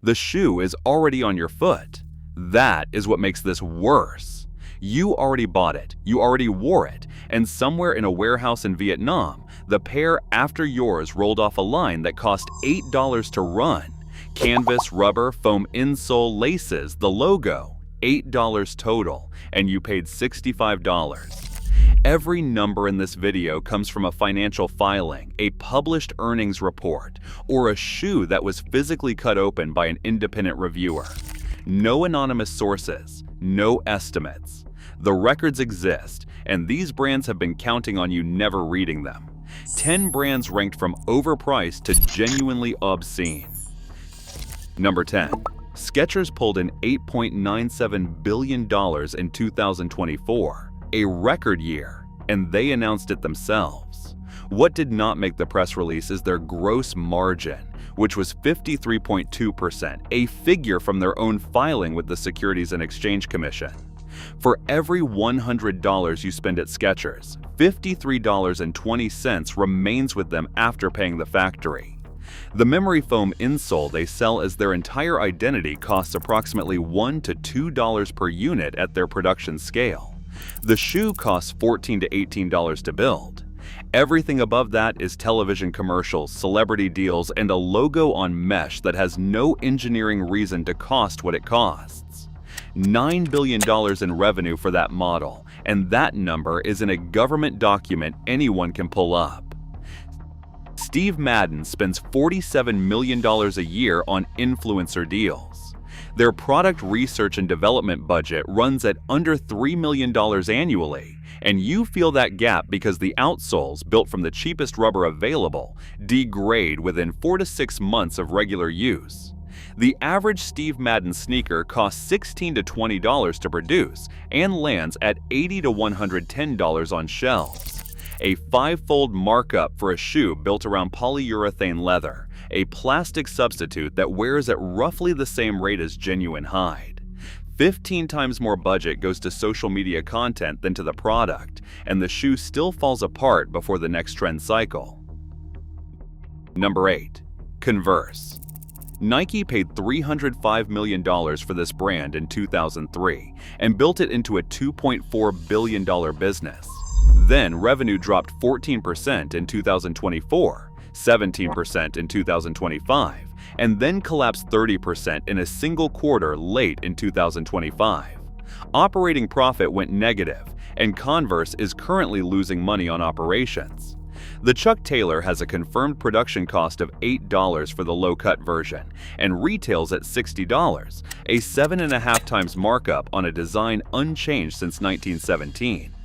The shoe is already on your foot. That is what makes this worse. You already bought it, you already wore it, and somewhere in a warehouse in Vietnam, the pair after yours rolled off a line that cost $8 to run. Canvas, rubber, foam insole, laces, the logo, $8 total, and you paid $65. Every number in this video comes from a financial filing, a published earnings report, or a shoe that was physically cut open by an independent reviewer. No anonymous sources, no estimates. The records exist, and these brands have been counting on you never reading them. 10 brands ranked from overpriced to genuinely obscene. Number 10. Skechers pulled in $8.97 billion in 2024, a record year, and they announced it themselves. What did not make the press release is their gross margin, which was 53.2%, a figure from their own filing with the Securities and Exchange Commission. For every $100 you spend at Skechers, $53.20 remains with them after paying the factory. The memory foam insole they sell as their entire identity costs approximately $1 to $2 per unit at their production scale. The shoe costs $14 to $18 to build. Everything above that is television commercials, celebrity deals, and a logo on mesh that has no engineering reason to cost what it costs. $9 billion in revenue for that model, and that number is in a government document anyone can pull up. Steve Madden spends $47 million a year on influencer deals. Their product research and development budget runs at under $3 million annually, and you feel that gap because the outsoles, built from the cheapest rubber available, degrade within 4 to 6 months of regular use. The average Steve Madden sneaker costs $16 to $20 to produce and lands at $80 to $110 on shelves. A 5-fold markup for a shoe built around polyurethane leather, a plastic substitute that wears at roughly the same rate as genuine hide. 15 times more budget goes to social media content than to the product, and the shoe still falls apart before the next trend cycle. Number 8. Converse. Nike paid $305 million for this brand in 2003 and built it into a $2.4 billion business. Then revenue dropped 14% in 2024, 17% in 2025, and then collapsed 30% in a single quarter late in 2025. Operating profit went negative, and Converse is currently losing money on operations. The Chuck Taylor has a confirmed production cost of $8 for the low-cut version and retails at $60, a 7.5 times markup on a design unchanged since 1917.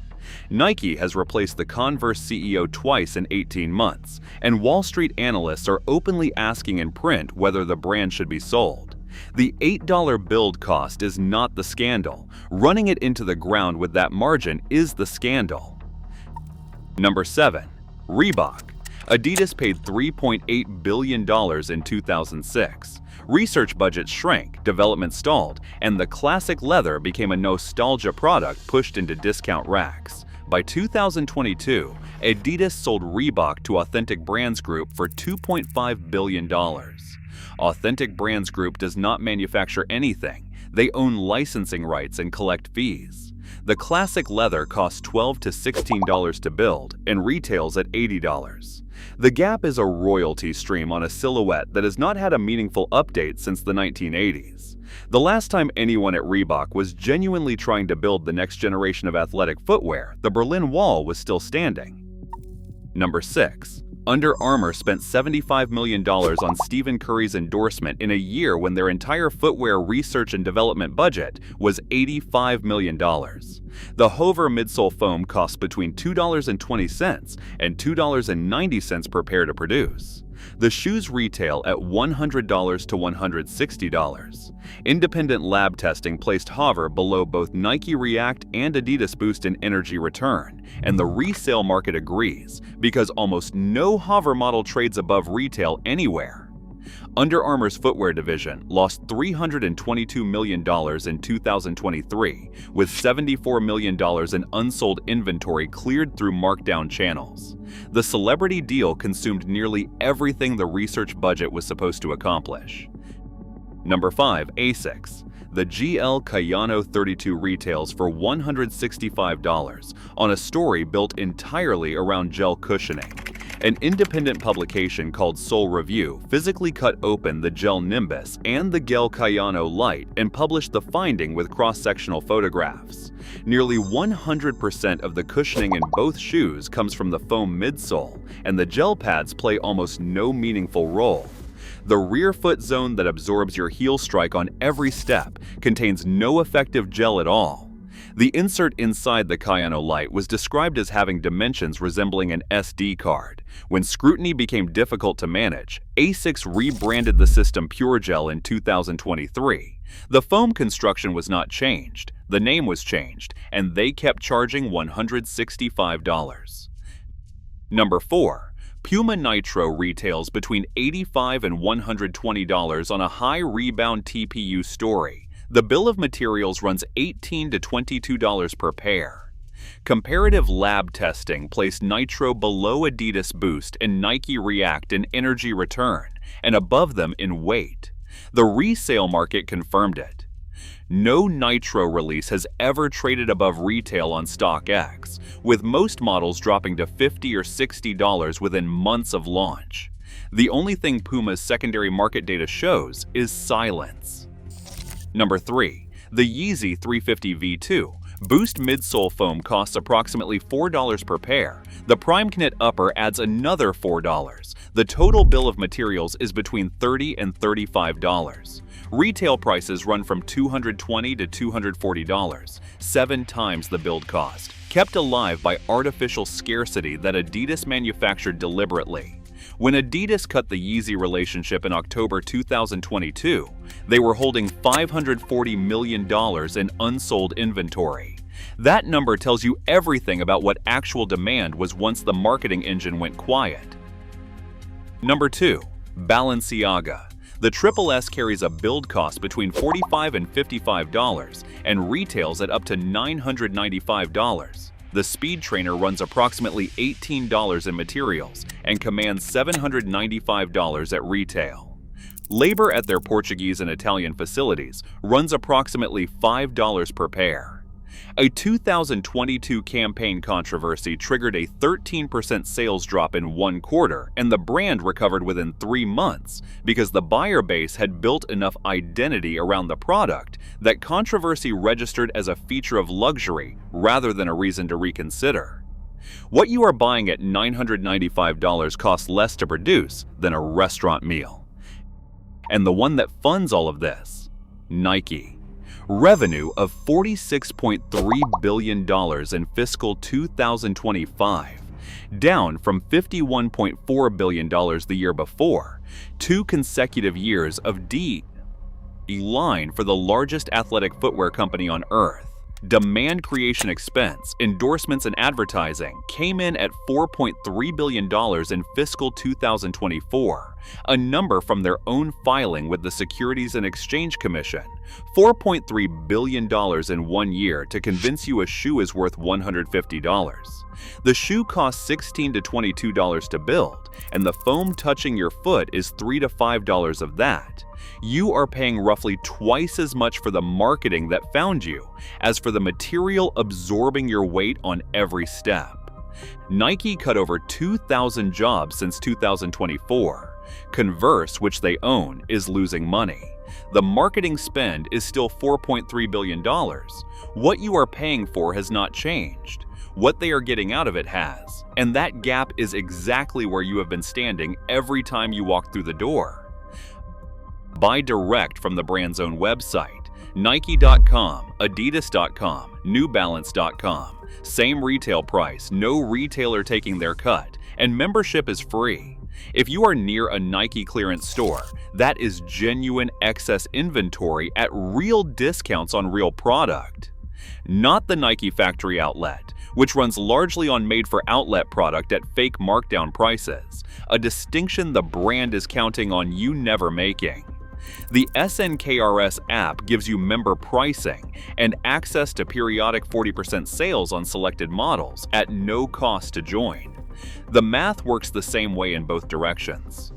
Nike has replaced the Converse CEO twice in 18 months, and Wall Street analysts are openly asking in print whether the brand should be sold. The $8 build cost is not the scandal. Running it into the ground with that margin is the scandal. Number 7. Reebok. Adidas paid $3.8 billion in 2006. Research budgets shrank, development stalled, and the classic leather became a nostalgia product pushed into discount racks. By 2022, Adidas sold Reebok to Authentic Brands Group for $2.5 billion. Authentic Brands Group does not manufacture anything. They own licensing rights and collect fees. The classic leather costs $12 to $16 to build and retails at $80. The Gap is a royalty stream on a silhouette that has not had a meaningful update since the 1980s. The last time anyone at Reebok was genuinely trying to build the next generation of athletic footwear, the Berlin Wall was still standing. Number 6. Under Armour spent $75 million on Stephen Curry's endorsement in a year when their entire footwear research and development budget was $85 million. The Hover midsole foam costs between $2.20 and $2.90 per pair to produce. The shoes retail at $100 to $160. Independent lab testing placed Hover below both Nike React and Adidas Boost in energy return, and the resale market agrees because almost no Hover model trades above retail anywhere. Under Armour's footwear division lost $322 million in 2023, with $74 million in unsold inventory cleared through markdown channels. The celebrity deal consumed nearly everything the research budget was supposed to accomplish. Number 5. ASICS. The GL Cayano 32 retails for $165 on a story built entirely around gel cushioning. An independent publication called Sole Review physically cut open the gel Nimbus and the gel Cayano Light and published the finding with cross-sectional photographs. Nearly 100% of the cushioning in both shoes comes from the foam midsole, and the gel pads play almost no meaningful role. The rear foot zone that absorbs your heel strike on every step contains no effective gel at all. The insert inside the Cayano Light was described as having dimensions resembling an SD card. When scrutiny became difficult to manage, ASICS rebranded the system PureGel in 2023. The foam construction was not changed, the name was changed, and they kept charging $165. Number 4. Puma Nitro retails between $85 and $120 on a high rebound TPU story. The bill of materials runs $18 to $22 per pair. Comparative lab testing placed Nitro below Adidas Boost and Nike React in energy return, and above them in weight. The resale market confirmed it. No Nitro release has ever traded above retail on StockX, with most models dropping to $50 or $60 within months of launch. The only thing Puma's secondary market data shows is silence. Number 3. The Yeezy 350 V2. Boost midsole foam costs approximately $4 per pair. The Prime Knit upper adds another $4. The total bill of materials is between $30 and $35. Retail prices run from $220 to $240, 7 times the build cost, kept alive by artificial scarcity that Adidas manufactured deliberately. When Adidas cut the Yeezy relationship in October 2022, they were holding $540 million in unsold inventory. That number tells you everything about what actual demand was once the marketing engine went quiet. Number 2. Balenciaga. The Triple S carries a build cost between $45 and $55 and retails at up to $995. The Speed Trainer runs approximately $18 in materials and commands $795 at retail. Labor at their Portuguese and Italian facilities runs approximately $5 per pair. A 2022 campaign controversy triggered a 13% sales drop in one quarter, and the brand recovered within 3 months because the buyer base had built enough identity around the product that controversy registered as a feature of luxury rather than a reason to reconsider. What you are buying at $995 costs less to produce than a restaurant meal. And the one that funds all of this? Nike. Revenue of $46.3 billion in fiscal 2025, down from $51.4 billion the year before, 2 consecutive years of decline for the largest athletic footwear company on earth. Demand creation expense, endorsements, and advertising came in at $4.3 billion in fiscal 2024, a number from their own filing with the Securities and Exchange Commission. $4.3 billion in 1 year to convince you a shoe is worth $150. The shoe costs $16 to $22 to build, and the foam touching your foot is $3 to $5 of that. You are paying roughly twice as much for the marketing that found you as for the material absorbing your weight on every step. Nike cut over 2,000 jobs since 2024. Converse, which they own, is losing money. The marketing spend is still $4.3 billion. What you are paying for has not changed. What they are getting out of it has, and that gap is exactly where you have been standing every time you walk through the door. Buy direct from the brand's own website, Nike.com, Adidas.com, NewBalance.com. Same retail price, no retailer taking their cut, and membership is free. If you are near a Nike clearance store, that is genuine excess inventory at real discounts on real product. Not the Nike factory outlet, which runs largely on made-for-outlet product at fake markdown prices, a distinction the brand is counting on you never making. The SNKRS app gives you member pricing and access to periodic 40% sales on selected models at no cost to join. The math works the same way in both directions.